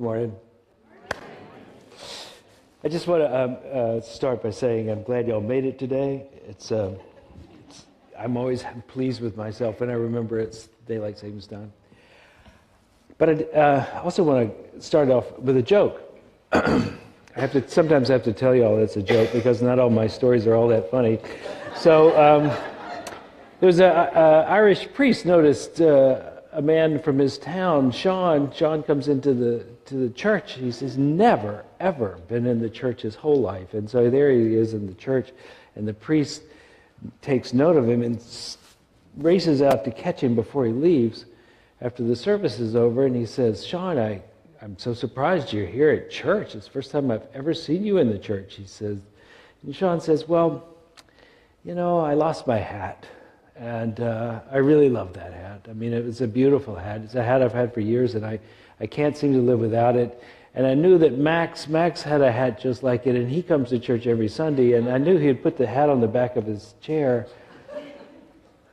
morning. I just want to start by saying I'm glad y'all made it today. I'm always pleased with myself when I remember it's daylight savings time. But I also want to start off with a joke. Sometimes I have to tell y'all it's a joke because not all my stories are all that funny. So there was an Irish priest noticed a man from his town, Sean. Sean comes into the church. He says, never, ever been in the church his whole life. And so there he is in the church, and the priest takes note of him and races out to catch him before he leaves after the service is over. And he says, Sean, I'm so surprised you're here at church. It's the first time I've ever seen you in the church, he says. And Sean says, well, I lost my hat. And I really love that hat. I mean, it was a beautiful hat. It's a hat I've had for years, and I can't seem to live without it. And I knew that Max had a hat just like it, and he comes to church every Sunday, and I knew he'd put the hat on the back of his chair.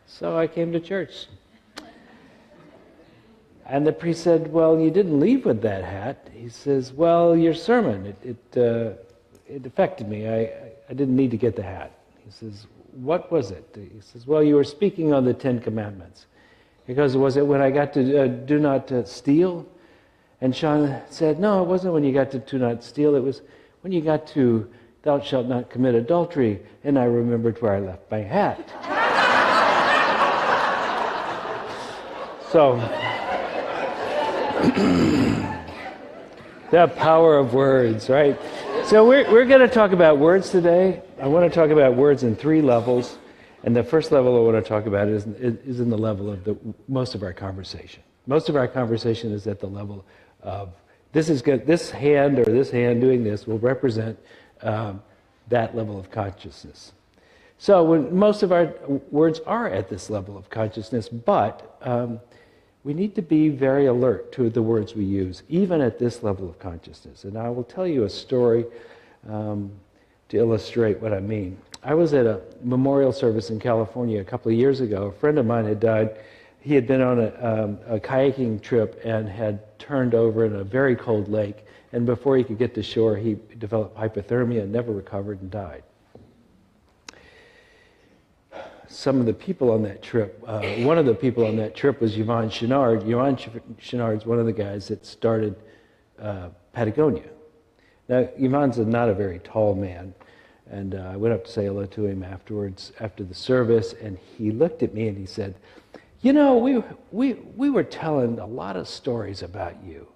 So I came to church. And the priest said, well, you didn't leave with that hat. He says, well, your sermon, it affected me. I didn't need to get the hat. He says, what was it? He says, well, you were speaking on the 10 Commandments. He goes, was it when I got to do not steal? And Sean said, no, it wasn't when you got to do not steal. It was when you got to thou shalt not commit adultery. And I remembered where I left my hat. So, the power of words, right? So we're going to talk about words today. I want to talk about words in 3 levels, and the first level I want to talk about is in the level of most of our conversation. Most of our conversation is at the level of this hand or this hand doing this will represent that level of consciousness. So when most of our words are at this level of consciousness, but we need to be very alert to the words we use, even at this level of consciousness. And I will tell you a story to illustrate what I mean. I was at a memorial service in California a couple of years ago. A friend of mine had died. He had been on a kayaking trip and had turned over in a very cold lake. And before he could get to shore, he developed hypothermia and never recovered and died. Some of the people on that trip, one of the people on that trip was Yvon Chouinard. Yvon Chouinard's one of the guys that started Patagonia. Now, Yvon's not a very tall man, and I went up to say hello to him afterwards, after the service, and he looked at me and he said, we were telling a lot of stories about you.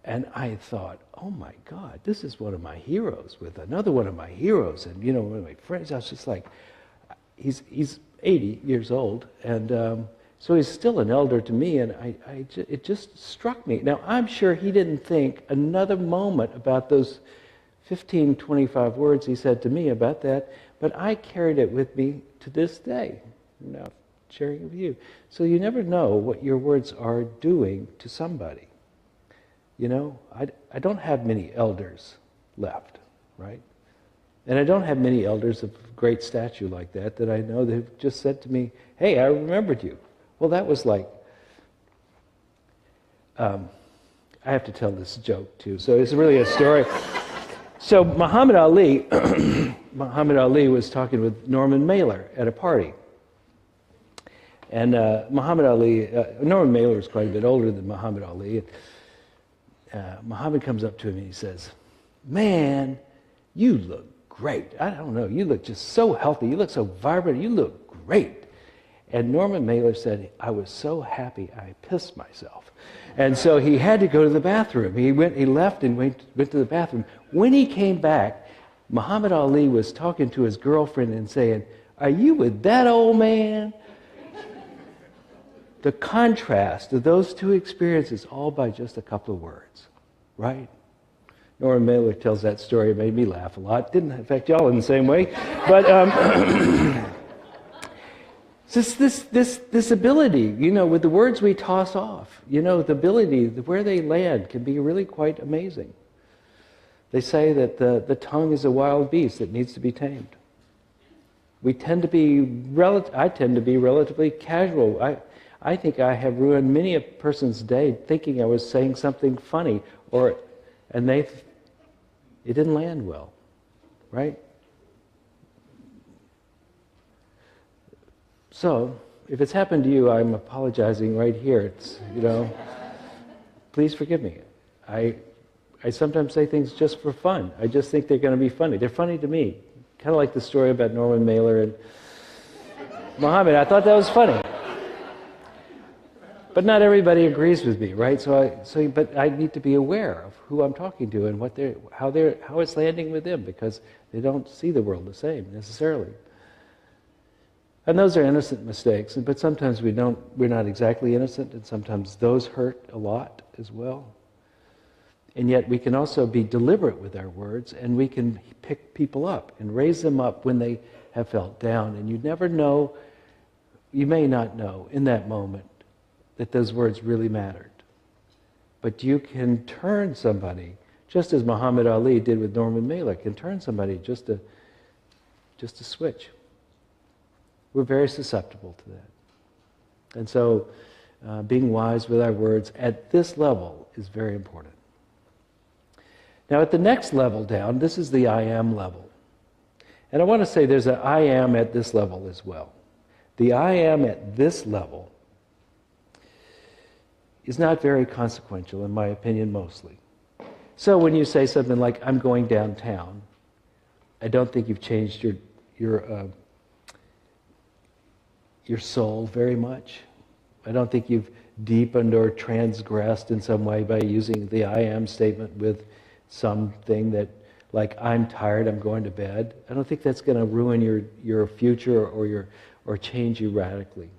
And I thought, oh my God, this is one of my heroes with another one of my heroes. And, one of my friends, I was just like, he's 80 years old, and so he's still an elder to me, and it just struck me. Now, I'm sure he didn't think another moment about those 15, 25 words he said to me about that, but I carried it with me to this day, now sharing it with you. So you never know what your words are doing to somebody. I don't have many elders left, right? And I don't have many elders of great stature like that I know that have just said to me, hey, I remembered you. Well, that was like, I have to tell this joke too. So it's really a story. So Muhammad Ali was talking with Norman Mailer at a party. And Norman Mailer is quite a bit older than Muhammad Ali. Muhammad comes up to him and he says, man, you look great. I don't know, you look just so healthy. You look so vibrant. You look great. And Norman Mailer said, I was so happy I pissed myself. And so he had to go to the bathroom. He left and went to the bathroom. When he came back, Muhammad Ali was talking to his girlfriend and saying, are you with that old man? The contrast of those two experiences, all by just a couple of words, right? Norman Mailer tells that story. It made me laugh a lot. Didn't affect y'all in the same way. But this ability, with the words we toss off, the ability, where they land can be really quite amazing. They say that the tongue is a wild beast that needs to be tamed. I tend to be relatively casual. I think I have ruined many a person's day thinking I was saying something funny and it didn't land well, right? So, if it's happened to you, I'm apologizing right here. It's, please forgive me. I sometimes say things just for fun. I just think they're going to be funny. They're funny to me. Kind of like the story about Norman Mailer and Muhammad. I thought that was funny. But not everybody agrees with me, right? But I need to be aware of who I'm talking to and how it's landing with them, because they don't see the world the same necessarily. And those are innocent mistakes, but sometimes we're not exactly innocent, and sometimes those hurt a lot as well. And yet we can also be deliberate with our words, and we can pick people up and raise them up when they have felt down. And you never know, you may not know in that moment that those words really mattered. But you can turn somebody, just as Muhammad Ali did with Norman Mailer, can turn somebody just a switch. We're very susceptible to that. And so being wise with our words at this level is very important. Now at the next level down, this is the I am level. And I want to say there's an I am at this level as well. The I am at this level is not very consequential, in my opinion, mostly. So when you say something like, I'm going downtown, I don't think you've changed your soul very much. I don't think you've deepened or transgressed in some way by using the I am statement with something that, like, I'm tired, I'm going to bed. I don't think that's going to ruin your future or change you radically.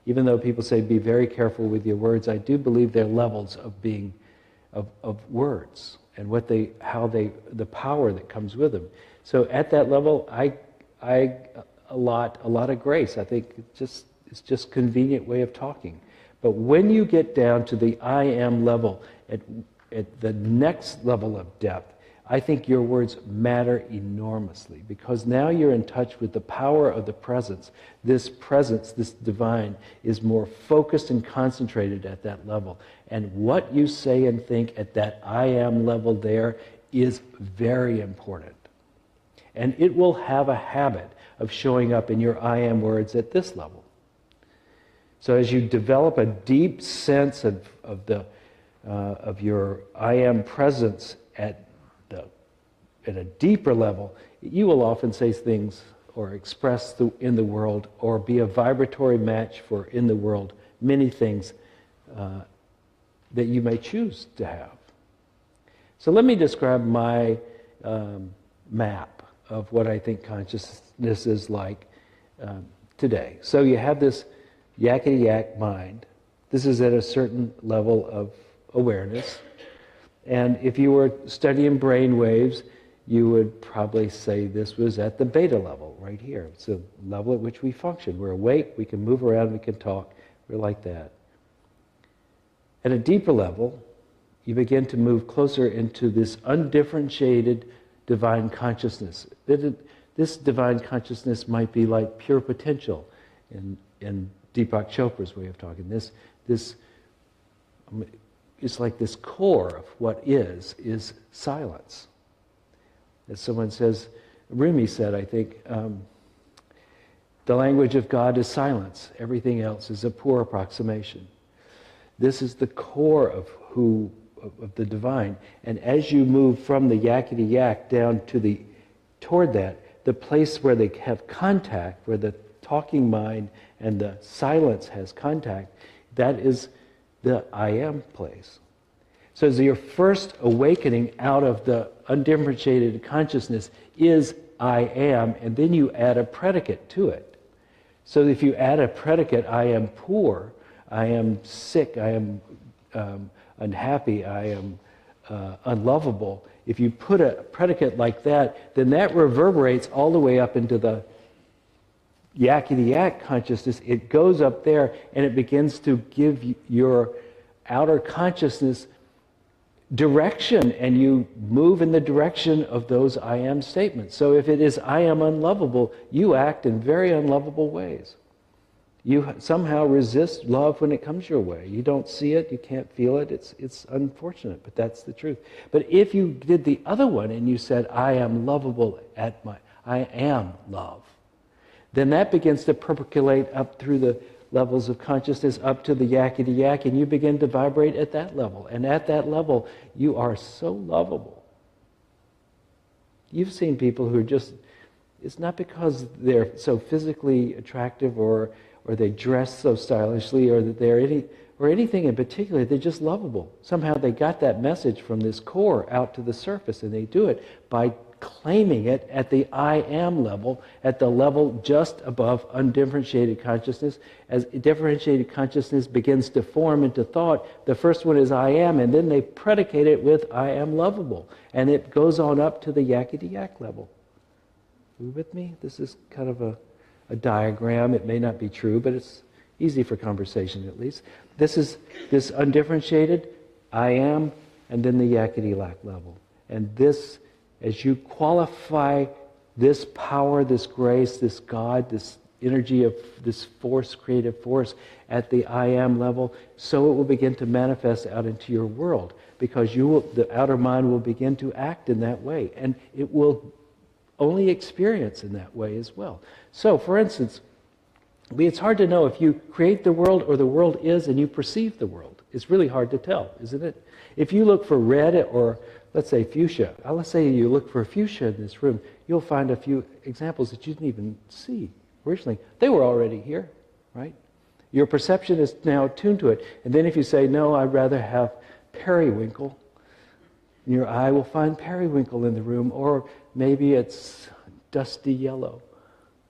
Even though people say be very careful with your words, I do believe there are levels of words and the power that comes with them. So at that level, I a lot of grace. I think it's just convenient way of talking. But when you get down to the I am level, at the next level of depth, I think your words matter enormously, because now you're in touch with the power of the presence. This presence, this divine, is more focused and concentrated at that level. And what you say and think at that I am level there is very important. And it will have a habit of showing up in your I am words at this level. So as you develop a deep sense of your I am presence at a deeper level, you will often say things or express in the world or be a vibratory match for in the world many things that you may choose to have. So let me describe my map of what I think consciousness is like today. So you have this yakety-yak mind. This is at a certain level of awareness. And if you were studying brain waves, you would probably say this was at the beta level right here. It's the level at which we function. We're awake, we can move around, we can talk. We're like that. At a deeper level, you begin to move closer into this undifferentiated divine consciousness. This divine consciousness might be like pure potential in Deepak Chopra's way of talking. It's like this core of what is silence. As someone says, Rumi said, I think, the language of God is silence. Everything else is a poor approximation. This is the core of the divine. And as you move from the yakety-yak down toward that, the place where they have contact, where the talking mind and the silence has contact, that is the I am place. So as your first awakening out of the undifferentiated consciousness is I am, and then you add a predicate to it. So if you add a predicate, I am poor, I am sick, I am unhappy, I am unlovable, if you put a predicate like that, then that reverberates all the way up into the yakety-yak consciousness. It goes up there and it begins to give your outer consciousness direction, and you move in the direction of those I am statements. So if it is I am unlovable, you act in very unlovable ways. You somehow resist love when it comes your way. You don't see it, you can't feel it. It's unfortunate, but that's the truth. But if you did the other one and you said, I am lovable I am love, then that begins to percolate up through the levels of consciousness up to the yakety yak, and you begin to vibrate at that level. And at that level, you are so lovable. You've seen people who are just, it's not because they're so physically attractive or they dress so stylishly or that they're anything in particular. They're just lovable. Somehow they got that message from this core out to the surface, and they do it by claiming it at the I am level, at the level just above undifferentiated consciousness. As differentiated consciousness begins to form into thought, the first one is I am, and then they predicate it with I am lovable. And it goes on up to the yakety yak level. Are you with me? This is kind of a diagram. It may not be true, but it's easy for conversation at least. This is this undifferentiated I am, and then the yakety yak level. And this, as you qualify this power, this grace, this God, this energy of this force, creative force, at the I am level, so it will begin to manifest out into your world, because the outer mind will begin to act in that way, and it will only experience in that way as well. So, for instance, it's hard to know if you create the world or the world is and you perceive the world. It's really hard to tell, isn't it? If you look for red or, let's say, fuchsia, let's say you look for fuchsia in this room, you'll find a few examples that you didn't even see originally. They were already here, right? Your perception is now attuned to it. And then if you say, no, I'd rather have periwinkle, your eye will find periwinkle in the room, or maybe it's dusty yellow.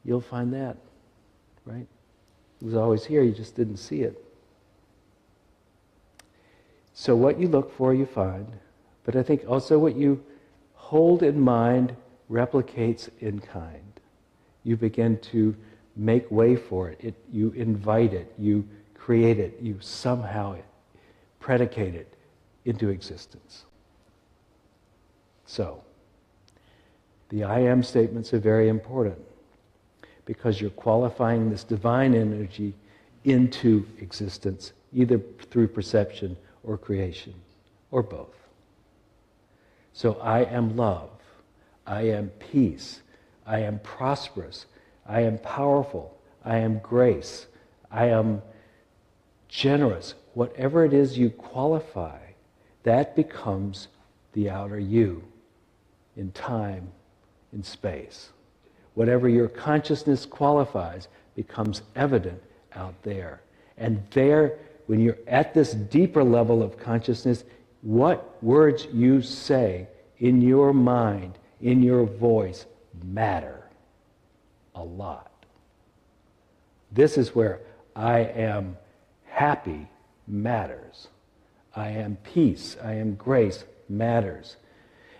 You'll find that, right? It was always here, you just didn't see it. So what you look for, you find. But I think also what you hold in mind replicates in kind. You begin to make way for it. You invite it. You create it. You somehow predicate it into existence. So, the I am statements are very important because you're qualifying this divine energy into existence, either through perception or creation, or both. So I am love, I am peace, I am prosperous, I am powerful, I am grace, I am generous. Whatever it is you qualify, that becomes the outer you in time, in space. Whatever your consciousness qualifies becomes evident out there. And there, when you're at this deeper level of consciousness, what words you say in your mind, in your voice, matter a lot. This is where I am happy matters. I am peace, I am grace matters.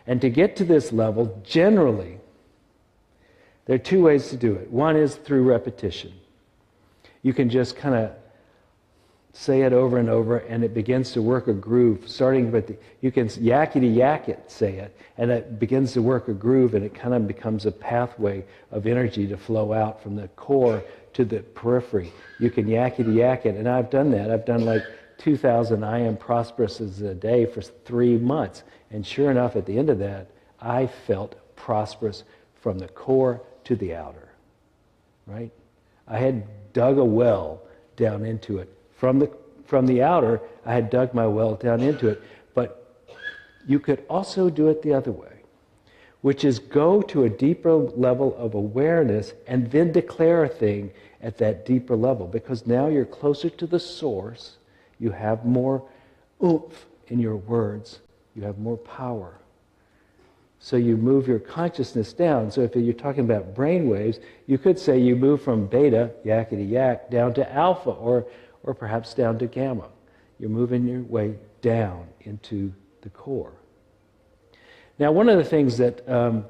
And to get to this level, generally, there are two ways to do it. One is through repetition. You can just kind of say it over and over, and it begins to work a groove, starting with you can yakety yak it, say it, and it begins to work a groove, and it kind of becomes a pathway of energy to flow out from the core to the periphery. You can yakety yak it, and I've done that. I've done like 2,000 I am prosperous a day for 3 months, and sure enough, at the end of that, I felt prosperous from the core to the outer, right? I had dug a well down into it. From the outer, I had dug my well down into it. But you could also do it the other way, which is go to a deeper level of awareness and then declare a thing at that deeper level, because now you're closer to the source, you have more oomph in your words, you have more power. So you move your consciousness down. So if you're talking about brain waves, you could say you move from beta, yakety yak, down to alpha, or perhaps down to gamma. You're moving your way down into the core. Now, one of the things that Ramana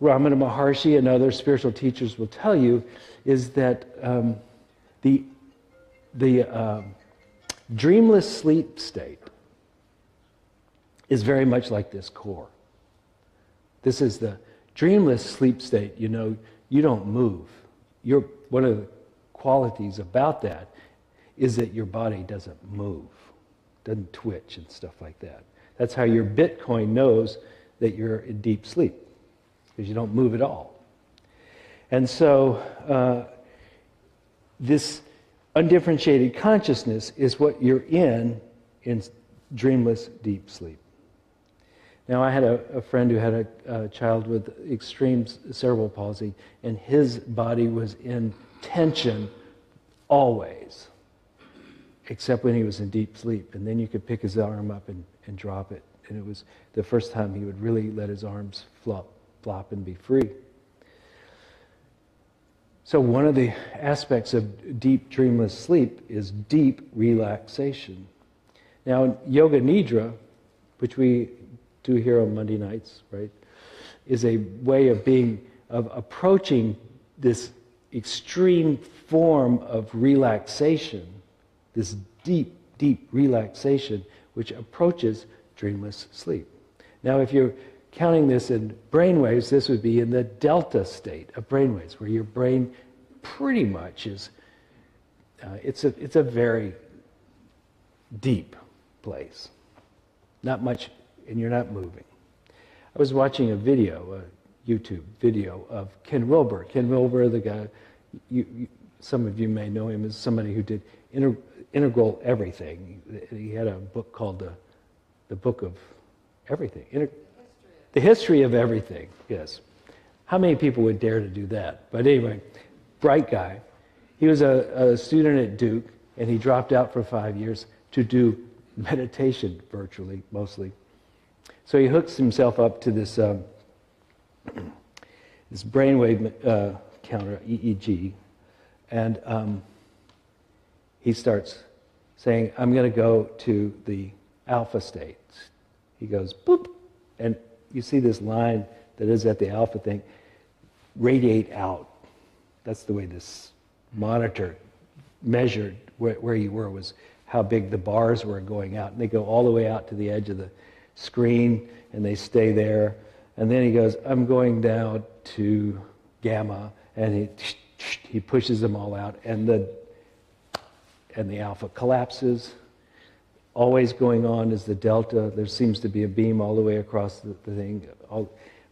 Maharshi and other spiritual teachers will tell you is that the dreamless sleep state is very much like this core. This is the dreamless sleep state. You know, you don't move. One of the qualities about that is that your body doesn't move, doesn't twitch and stuff like that. That's how your Bitcoin knows that you're in deep sleep, because you don't move at all. And so this undifferentiated consciousness is what you're in dreamless deep sleep. Now, I had a friend who had a child with extreme cerebral palsy, and his body was in tension always, except when he was in deep sleep. And then you could pick his arm up and drop it. And it was the first time he would really let his arms flop and be free. So one of the aspects of deep dreamless sleep is deep relaxation. Now, Yoga Nidra, which we do here on Monday nights, right, is a way of approaching this extreme form of relaxation, this deep, deep relaxation, which approaches dreamless sleep. Now, if you're counting this in brainwaves, this would be in the delta state of brainwaves, where your brain pretty much is, it's a very deep place. Not much, and you're not moving. I was watching a video, a YouTube video of Ken Wilber. Ken Wilber, the guy, some of you may know him as somebody who did integral everything. He had a book called the Book of Everything. The History of Everything, yes. How many people would dare to do that? But anyway, bright guy. He was a student at Duke, and he dropped out for 5 years to do meditation virtually, mostly. So he hooks himself up to this this brainwave counter, EEG, and he starts saying, I'm going to go to the alpha state. He goes, boop, and you see this line that is at the alpha thing radiate out. That's the way this monitor measured where you were, was how big the bars were going out. And they go all the way out to the edge of the screen, and they stay there. And then he goes, I'm going down to gamma, and he pushes them all out, and the alpha collapses. Always going on is the delta. There seems to be a beam all the way across the thing.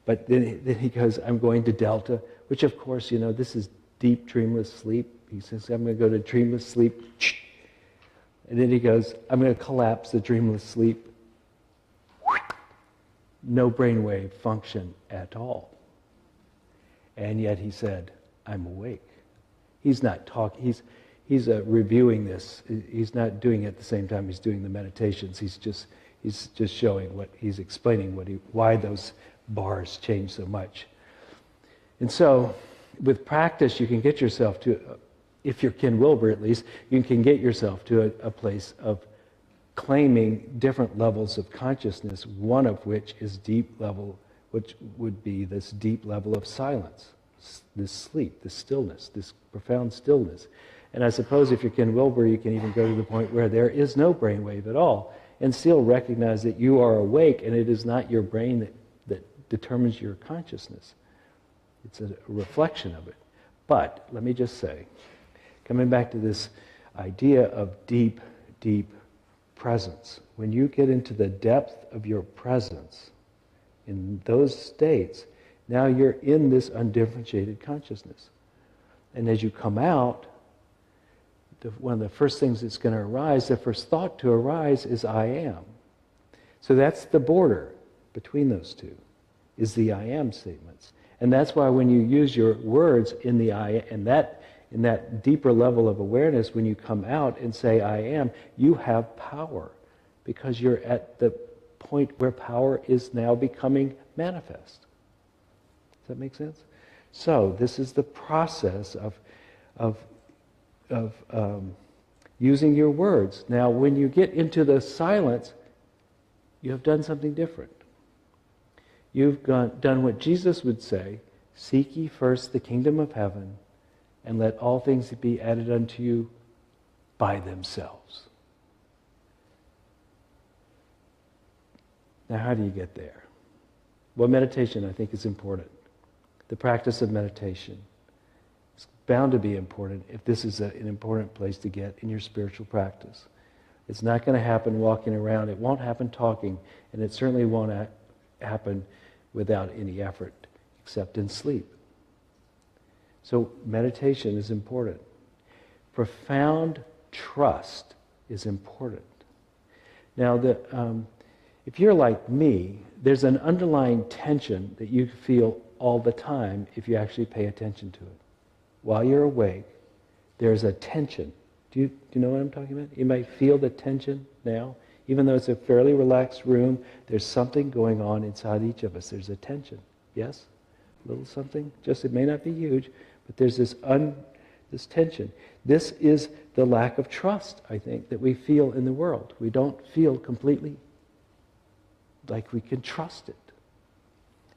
But then he goes, I'm going to delta, which of course, this is deep dreamless sleep. He says, I'm going to go to dreamless sleep. And then he goes, I'm going to collapse the dreamless sleep. No brainwave function at all. And yet he said, I'm awake. He's not talking. He's reviewing this. He's not doing it at the same time he's doing the meditations. He's just showing he's explaining why those bars change so much. And so, with practice, you can get yourself to, if you're Ken Wilber at least, you can get yourself to a place of claiming different levels of consciousness, one of which is deep level, which would be this deep level of silence, this sleep, this stillness, this profound stillness. And I suppose if you're Ken Wilber, you can even go to the point where there is no brainwave at all, and still recognize that you are awake, and it is not your brain that determines your consciousness. It's a reflection of it. But let me just say, coming back to this idea of deep, deep presence, when you get into the depth of your presence in those states, now you're in this undifferentiated consciousness. And as you come out, one of the first things that's going to arise, the first thought to arise is I am. So that's the border between those two, is the I am statements. And that's why when you use your words in the I, in that deeper level of awareness, when you come out and say I am, you have power, because you're at the point where power is now becoming manifest. Does that make sense? So this is the process of using your words. Now, when you get into the silence, you have done something different. You've done what Jesus would say, seek ye first the kingdom of heaven, and let all things be added unto you by themselves. Now, how do you get there? Well, meditation, I think, is important. The practice of meditation. bound to be important if this is an important place to get in your spiritual practice. It's not going to happen walking around. It won't happen talking. And it certainly won't happen without any effort, except in sleep. So meditation is important. Profound trust is important. Now, if you're like me, there's an underlying tension that you feel all the time if you actually pay attention to it. While you're awake, there's a tension. Do you know what I'm talking about? You might feel the tension now. Even though it's a fairly relaxed room, there's something going on inside each of us. There's a tension. Yes? A little something? Just, it may not be huge, but there's this tension. This is the lack of trust, I think, that we feel in the world. We don't feel completely like we can trust it.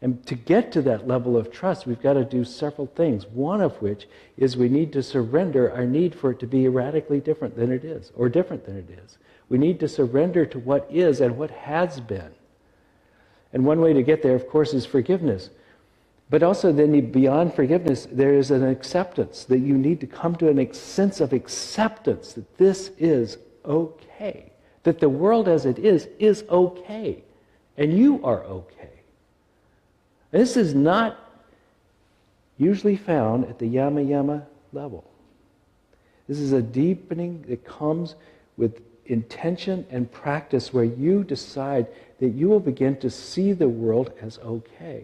And to get to that level of trust, we've got to do several things. One of which is we need to surrender our need for it to be radically different than it is, or different than it is. We need to surrender to what is and what has been. And one way to get there, of course, is forgiveness. But also then beyond forgiveness, there is an acceptance, that you need to come to a sense of acceptance that this is okay. That the world as it is okay. And you are okay. And this is not usually found at the yama level. This is a deepening that comes with intention and practice where you decide that you will begin to see the world as okay.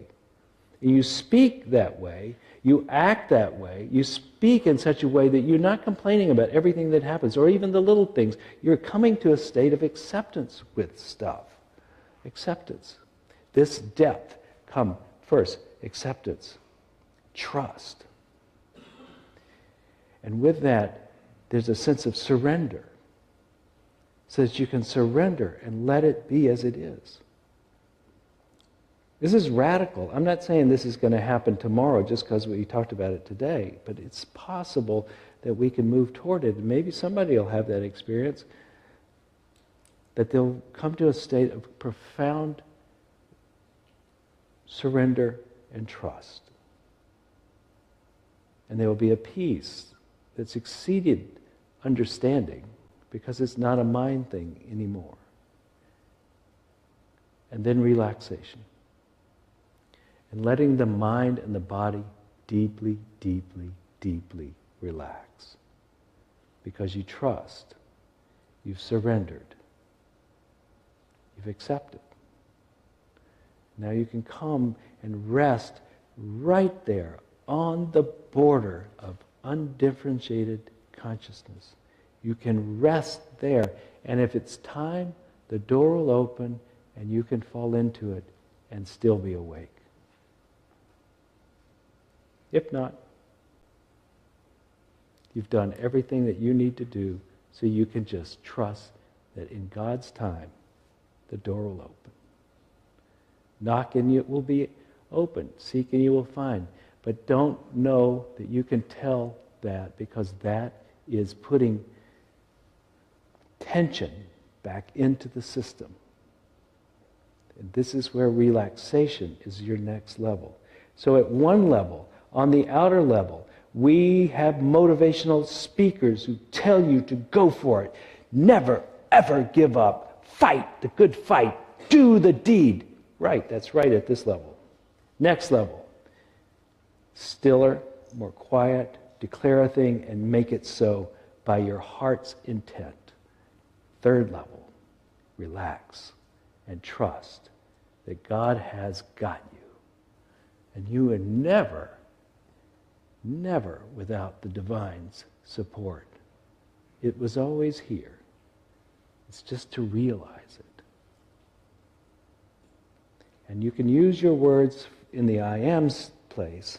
And you speak that way, you act that way, you speak in such a way that you're not complaining about everything that happens, or even the little things. You're coming to a state of acceptance with stuff. Acceptance. This depth come first. Acceptance. Trust. And with that, there's a sense of surrender. So that you can surrender and let it be as it is. This is radical. I'm not saying this is going to happen tomorrow just because we talked about it today, but it's possible that we can move toward it. And maybe somebody will have that experience, that they'll come to a state of profound surrender and trust. And there will be a peace that's exceeded understanding because it's not a mind thing anymore. And then relaxation. And letting the mind and the body deeply, deeply, deeply relax. Because you trust, you've surrendered, you've accepted. Now you can come and rest right there on the border of undifferentiated consciousness. You can rest there, and if it's time, the door will open and you can fall into it and still be awake. If not, you've done everything that you need to do so you can just trust that in God's time, the door will open. Knock and it will be open. Seek and you will find. But don't know that you can tell that, because that is putting tension back into the system. And this is where relaxation is your next level. So at one level, on the outer level, we have motivational speakers who tell you to go for it. Never, ever give up. Fight the good fight. Do the deed. Right, that's right at this level. Next level, stiller, more quiet, declare a thing and make it so by your heart's intent. Third level, relax and trust that God has got you. And you are never without the divine's support. It was always here. It's just to realize it. And you can use your words in the I am's place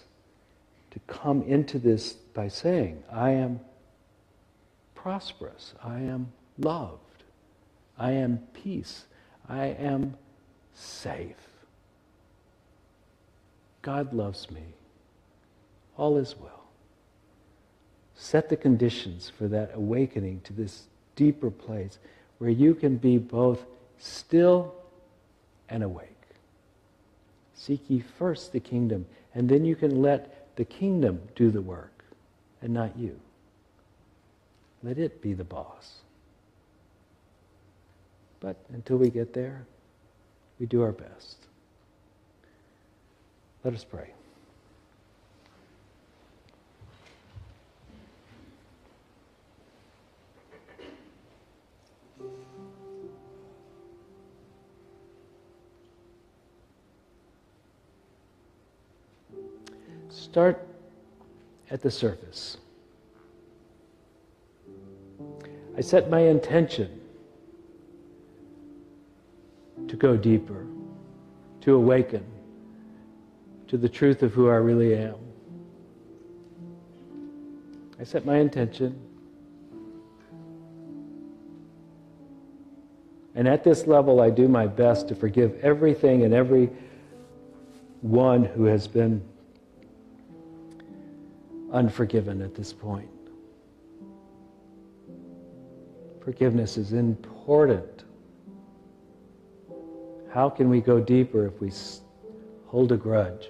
to come into this by saying, I am prosperous, I am loved, I am peace, I am safe. God loves me. All is well. Set the conditions for that awakening to this deeper place where you can be both still and awake. Seek ye first the kingdom, and then you can let the kingdom do the work. and not you. Let it be the boss. But until we get there, we do our best. Let us pray. Start at the surface. I set my intention to go deeper, to awaken to the truth of who I really am. I set my intention, and at this level I do my best to forgive everything and every one who has been unforgiven at this point. Forgiveness is important. How can we go deeper if we hold a grudge?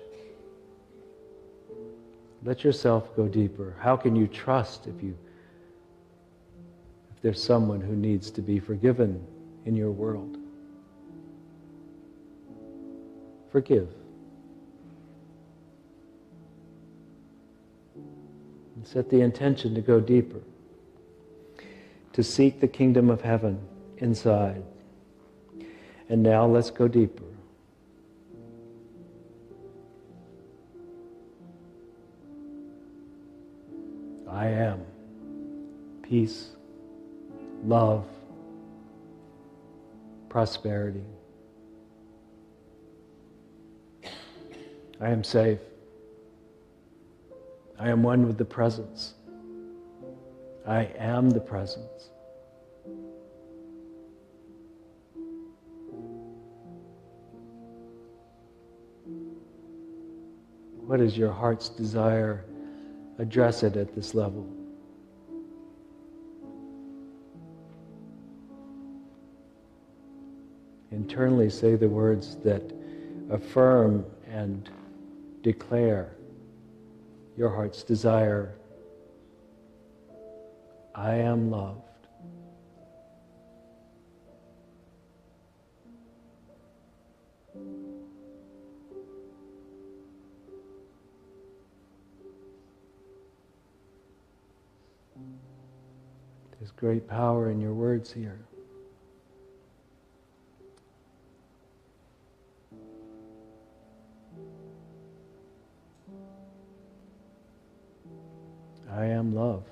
Let yourself go deeper. How can you trust if there's someone who needs to be forgiven in your world? Forgive. And set the intention to go deeper, to seek the kingdom of heaven inside. And now let's go deeper. I am peace, love, prosperity. I am safe. I am one with the presence. I am the presence. What is your heart's desire? Address it at this level. Internally say the words that affirm and declare your heart's desire. I am loved. There's great power in your words here. I am loved.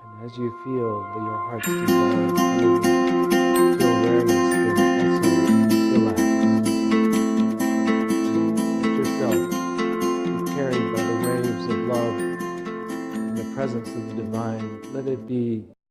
And as you feel your heart's desire,